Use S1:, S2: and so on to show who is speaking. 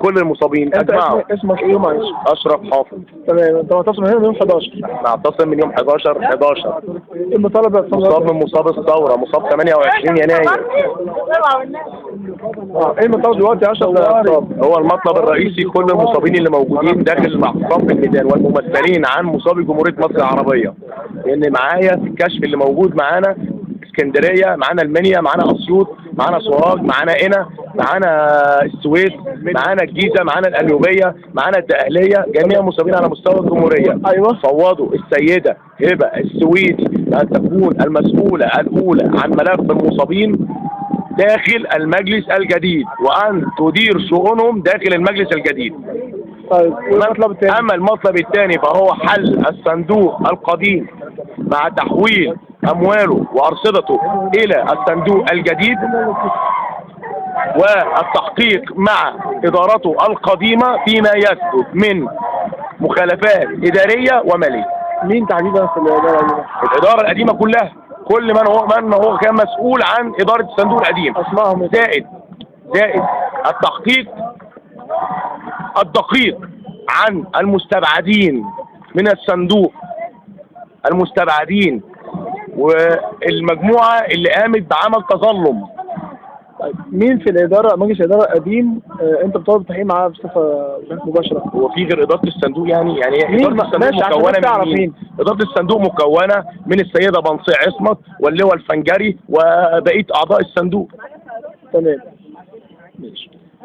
S1: كل المصابين
S2: انت
S1: اجمعوا.
S2: اسمك ايه معلش؟
S1: اشرف حافظ.
S2: تمام، انت معتصم هنا من يوم 11.
S1: معتصم من يوم 11
S2: ايه المطالبه يا
S1: مصاب من مصاب الثوره، مصاب 28 يناير.
S2: ايه المطالب دلوقتي يا اشرف يا مصاب؟
S1: هو المطلب الرئيسي كل المصابين اللي موجودين داخل الاعتصام في الميدان والممثلين عن مصابي جمهوريه مصر العربيه، لان معايا في الكشف اللي موجود معانا اسكندريه، معانا المنيا، معانا اسيوط، معانا سوهاج، معانا قنا، معانا السويس، معانا الجيزه، معانا القليوبيه، معانا الدقهليه، جميع مصابين على مستوى الجمهوريه.
S2: ايوه.
S1: فوضوا السيده هبه السويدي ان تكون المسؤوله الاولى عن ملف المصابين داخل المجلس الجديد، وأن تدير شؤونهم داخل المجلس الجديد.
S2: طيب والمطلب الثاني؟
S1: أما المطلب الثاني فهو حل الصندوق القديم مع تحويل أمواله وأرصدته إلى الصندوق الجديد، والتحقيق مع إدارته القديمة فيما يثبت من مخالفات إدارية ومالية.
S2: مين تحديدا في الاداره دي؟
S1: الإدارة القديمة كلها، كل من هو كان مسؤول عن إدارة الصندوق القديم،
S2: اسمائهم
S1: زائد التحقيق الدقيق عن المستبعدين من الصندوق، المستبعدين والمجموعة اللي قامت بعمل تظلم.
S2: طيب مين في الاداره، مجلس الاداره القديم انت بتطالب التحقيق معاه بصفه مباشره؟
S1: هو في غير إدارة الصندوق يعني
S2: مين؟
S1: إدارة الصندوق مكونة من مين؟ إدارة الصندوق مكونة من السيدة بنصيع عصمت واللواء الفنجري وبقية أعضاء الصندوق.
S2: تمام.